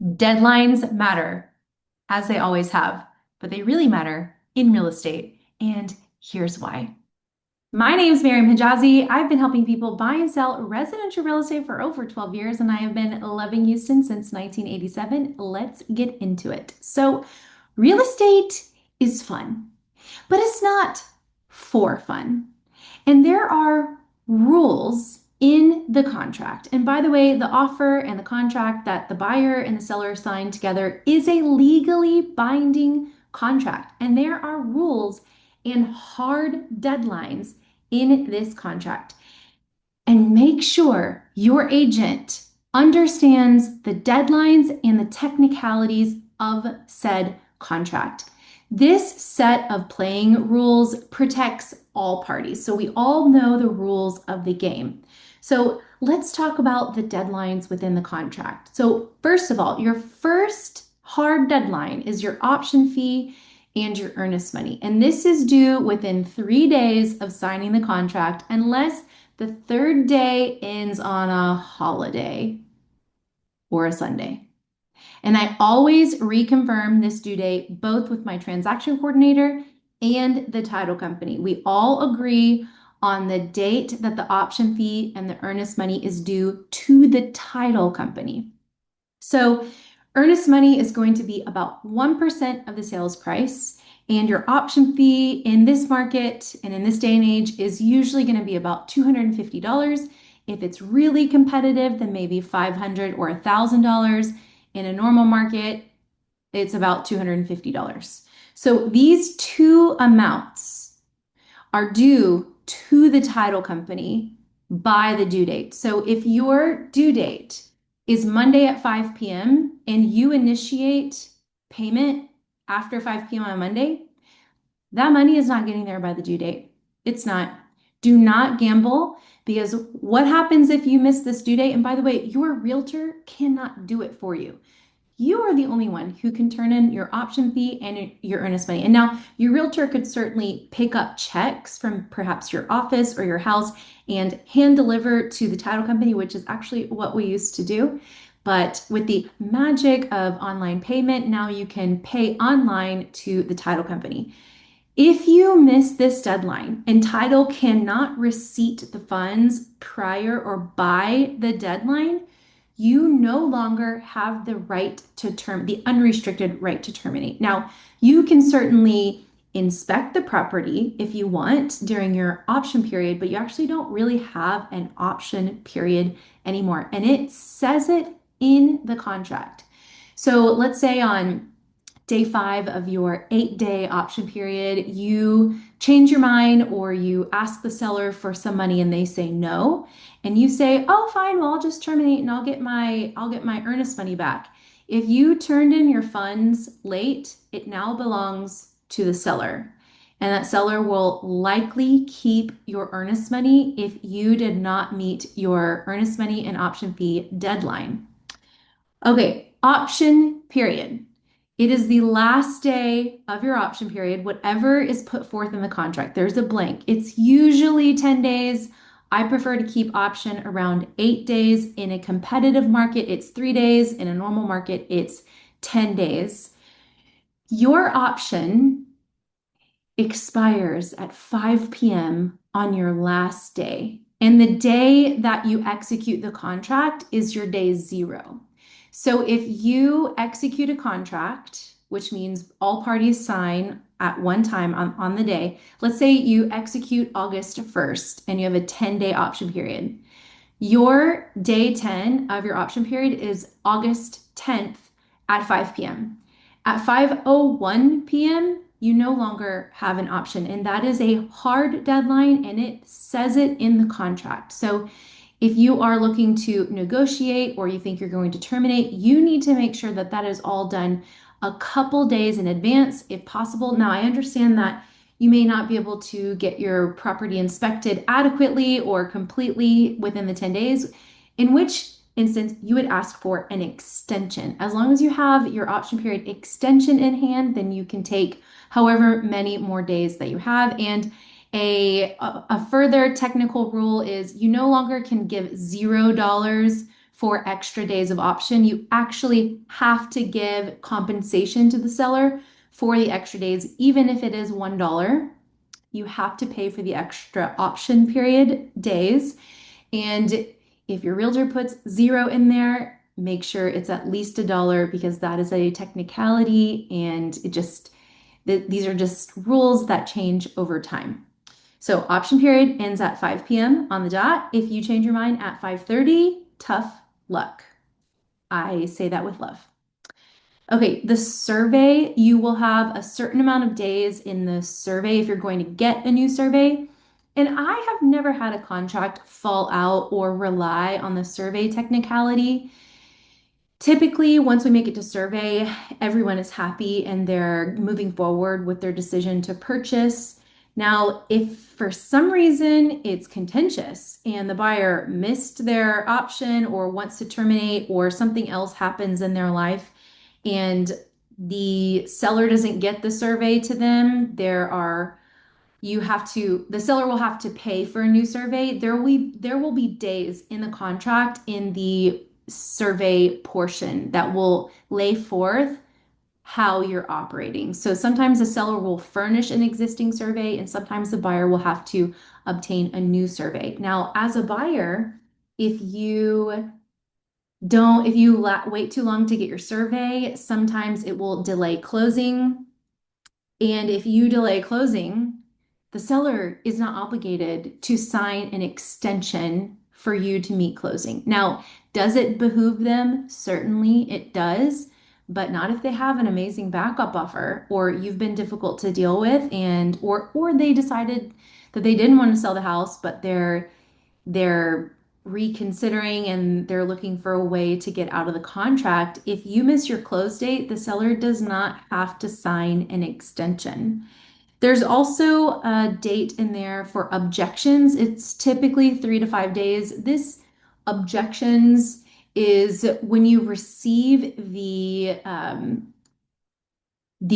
Deadlines matter, as they always have, but they really matter in real estate. And here's why. My name is Mariam Hejazi. I've been helping people buy and sell residential real estate for over 12 years, and I have been loving Houston since 1987. Let's get into it. So, real estate is fun, but it's not for fun. And there are rules in the contract. And by the way, the offer and the contract that the buyer and the seller sign together is a legally binding contract. And there are rules and hard deadlines in this contract. And make sure your agent understands the deadlines and the technicalities of said contract. This set of playing rules protects all parties, so we all know the rules of the game. So let's talk about the deadlines within the contract. So first of all, your first hard deadline is your option fee and your earnest money. And this is due within 3 days of signing the contract, unless the third day ends on a holiday or a Sunday. And I always reconfirm this due date both with my transaction coordinator and the title company. We all agree on the date that the option fee and the earnest money is due to the title company. So earnest money is going to be about 1% of the sales price, and your option fee in this market and in this day and age is usually going to be about $250. If it's really competitive, then maybe $500 or $1,000. In a normal market, it's about $250. So these two amounts are due to the title company by the due date. So if your due date is Monday at 5 p.m. and you initiate payment after 5 p.m. on Monday, that money is not getting there by the due date. It's not. Do not gamble, because what happens if you miss this due date? And by the way, your realtor cannot do it for you. You are the only one who can turn in your option fee and your earnest money. And now your realtor could certainly pick up checks from perhaps your office or your house and hand deliver to the title company, which is actually what we used to do. But with the magic of online payment, now you can pay online to the title company. If you miss this deadline and title cannot receipt the funds prior or by the deadline, you no longer have the right to the unrestricted right to terminate. Now, you can certainly inspect the property if you want during your option period, but you actually don't really have an option period anymore. And it says it in the contract. So let's say on day 5 of your 8-day option period, you change your mind or you ask the seller for some money and they say no, and you say, "Oh, fine, well, I'll just terminate and I'll get my earnest money back." If you turned in your funds late, it now belongs to the seller. And that seller will likely keep your earnest money if you did not meet your earnest money and option fee deadline. Okay, option period. It is the last day of your option period, whatever is put forth in the contract. There's a blank. It's usually 10 days. I prefer to keep option around 8 days. In a competitive market, it's 3 days. In a normal market, it's 10 days. Your option expires at 5 p.m. on your last day. And the day that you execute the contract is your day 0. So if you execute a contract, which means all parties sign at one time on the day, let's say you execute August 1st and you have a 10-day option period. Your day 10 of your option period is August 10th at 5 p.m. At 5:01 p.m., you no longer have an option, and that is a hard deadline, and it says it in the contract. So if you are looking to negotiate or you think you're going to terminate, you need to make sure that that is all done a couple days in advance, if possible. Now, I understand that you may not be able to get your property inspected adequately or completely within the 10 days, in which instance you would ask for an extension. As long as you have your option period extension in hand, then you can take however many more days that you have. And a further technical rule is you no longer can give $0 for extra days of option. You actually have to give compensation to the seller for the extra days, even if it is $1. You have to pay for the extra option period days. And if your realtor puts zero in there, make sure it's at least $1 because that is a technicality and these are just rules that change over time. So option period ends at 5 p.m. on the dot. If you change your mind at 5:30, tough luck. I say that with love. Okay, the survey, you will have a certain amount of days in the survey if you're going to get a new survey. And I have never had a contract fall out or rely on the survey technicality. Typically, once we make it to survey, everyone is happy and they're moving forward with their decision to purchase. Now, if for some reason it's contentious and the buyer missed their option or wants to terminate or something else happens in their life and the seller doesn't get the survey to them, the seller will have to pay for a new survey. There will be days in the contract in the survey portion that will lay forth how you're operating. So sometimes the seller will furnish an existing survey and sometimes the buyer will have to obtain a new survey. Now, as a buyer, if you wait too long to get your survey, sometimes it will delay closing. And if you delay closing, the seller is not obligated to sign an extension for you to meet closing. Now, does it behoove them? Certainly it does, but not if they have an amazing backup offer or you've been difficult to deal with and or they decided that they didn't want to sell the house, but they're reconsidering and they're looking for a way to get out of the contract. If you miss your close date, the seller does not have to sign an extension. There's also a date in there for objections. It's typically 3 to 5 days. This objections is when you receive the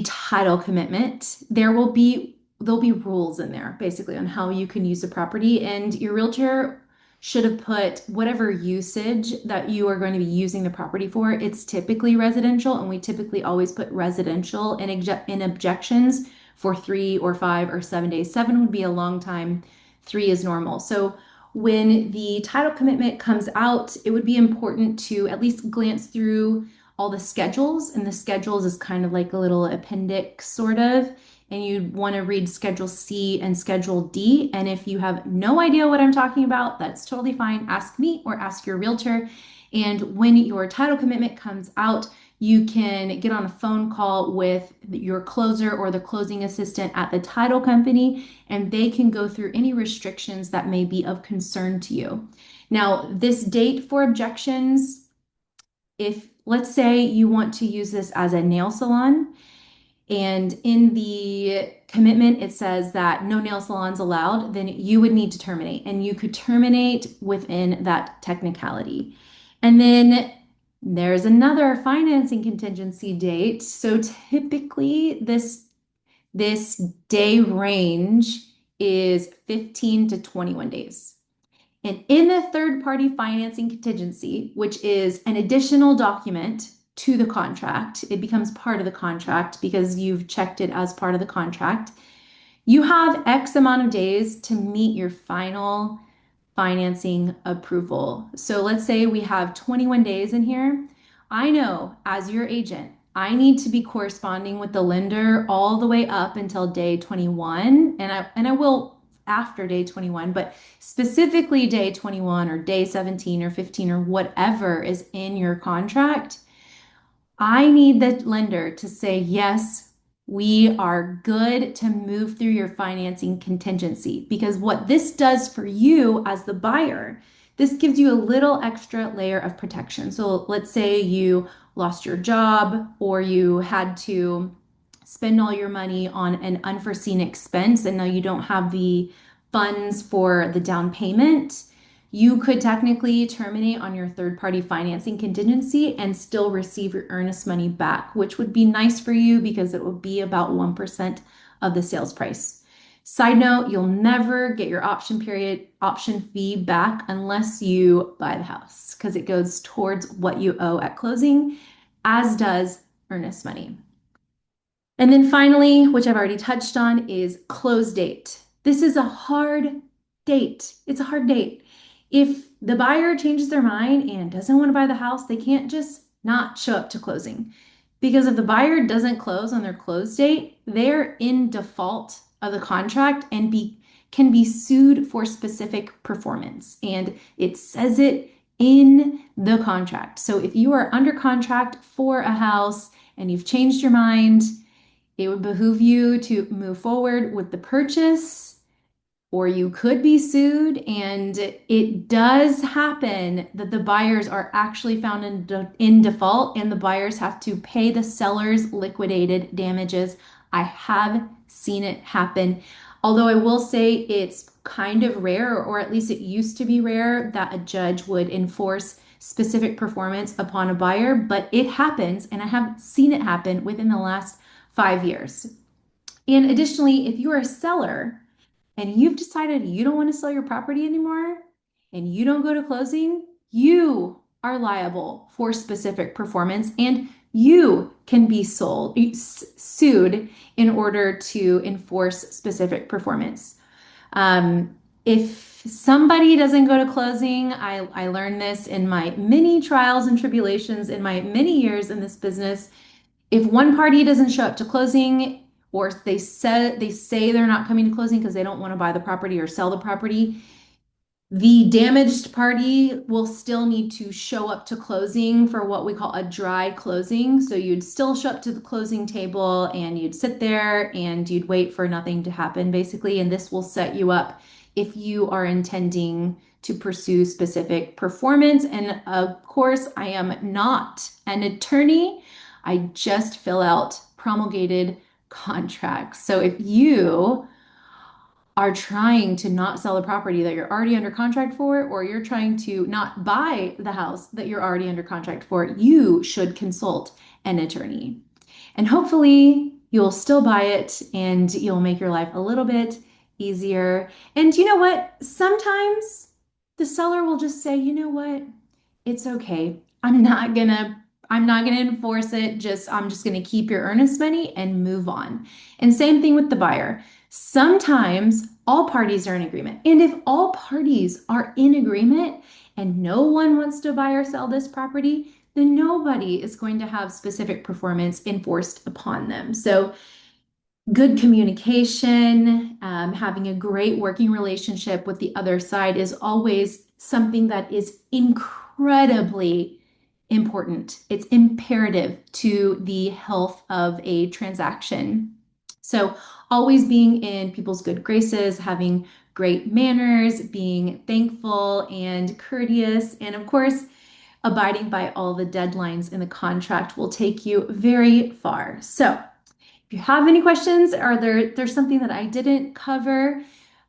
title commitment, there'll be rules in there basically on how you can use the property, and your realtor should have put whatever usage that you are going to be using the property for. It's typically residential, and we typically always put residential in objections for 3 or 5 or 7 days. 7 would be a long time, 3 is normal. So when the title commitment comes out, it would be important to at least glance through all the schedules, and the schedules is kind of like a little appendix sort of, and you'd want to read Schedule C and Schedule D. And if you have no idea what I'm talking about, that's totally fine. Ask me or ask your realtor. And when your title commitment comes out, you can get on a phone call with your closer or the closing assistant at the title company, and they can go through any restrictions that may be of concern to you. Now, this date for objections, if let's say you want to use this as a nail salon, and in the commitment it says that no nail salons allowed, then you would need to terminate, and you could terminate within that technicality. And then there's another financing contingency date. So typically this day range is 15 to 21 days. And in the third-party financing contingency, which is an additional document to the contract, it becomes part of the contract because you've checked it as part of the contract. You have X amount of days to meet your final financing approval. So let's say we have 21 days in here. I know as your agent, I need to be corresponding with the lender all the way up until day 21, and I will after day 21, but specifically day 21 or day 17 or 15 or whatever is in your contract. I need the lender to say, yes, we are good to move through your financing contingency, because what this does for you as the buyer, this gives you a little extra layer of protection. So let's say you lost your job or you had to spend all your money on an unforeseen expense and now you don't have the funds for the down payment. You could technically terminate on your third-party financing contingency and still receive your earnest money back, which would be nice for you because it would be about 1% of the sales price. Side note, you'll never get your option fee back unless you buy the house because it goes towards what you owe at closing, as does earnest money. And then finally, which I've already touched on, is close date. This is a hard date. It's a hard date. If the buyer changes their mind and doesn't want to buy the house, they can't just not show up to closing. Because if the buyer doesn't close on their close date, they're in default of the contract and can be sued for specific performance. And it says it in the contract. So if you are under contract for a house and you've changed your mind, it would behoove you to move forward with the purchase, or you could be sued. And it does happen that the buyers are actually found in default and the buyers have to pay the seller's liquidated damages. I have seen it happen. Although I will say it's kind of rare, or at least it used to be rare, that a judge would enforce specific performance upon a buyer, but it happens, and I have seen it happen within the last 5 years. And additionally, if you are a seller and you've decided you don't want to sell your property anymore and you don't go to closing, you are liable for specific performance and you can be sued in order to enforce specific performance. If somebody doesn't go to closing, I learned this in my many trials and tribulations in my many years in this business. If one party doesn't show up to closing, or they say they're not coming to closing because they don't want to buy the property or sell the property, the damaged party will still need to show up to closing for what we call a dry closing. So you'd still show up to the closing table and you'd sit there and you'd wait for nothing to happen, basically. And this will set you up if you are intending to pursue specific performance. And of course, I am not an attorney. I just fill out promulgated contracts. So if you are trying to not sell a property that you're already under contract for, or you're trying to not buy the house that you're already under contract for, you should consult an attorney. And hopefully you'll still buy it and you'll make your life a little bit easier. And you know what? Sometimes the seller will just say, you know what? It's okay. I'm not gonna enforce it. I'm just gonna keep your earnest money and move on. And same thing with the buyer. Sometimes all parties are in agreement. And if all parties are in agreement and no one wants to buy or sell this property, then nobody is going to have specific performance enforced upon them. So good communication, having a great working relationship with the other side is always something that is incredibly important. It's imperative to the health of a transaction. So always being in people's good graces, having great manners, being thankful and courteous, and of course, abiding by all the deadlines in the contract will take you very far. So if you have any questions, or there's something that I didn't cover,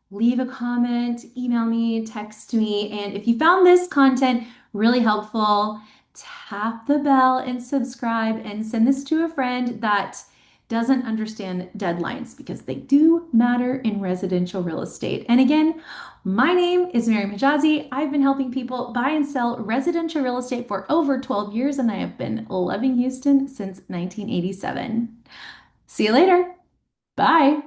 leave a comment, email me, text me. And if you found this content really helpful, tap the bell and subscribe and send this to a friend that doesn't understand deadlines, because they do matter in residential real estate. And again, my name is Mariam Hejazi. I've been helping people buy and sell residential real estate for over 12 years, and I have been loving Houston since 1987. See you later. Bye.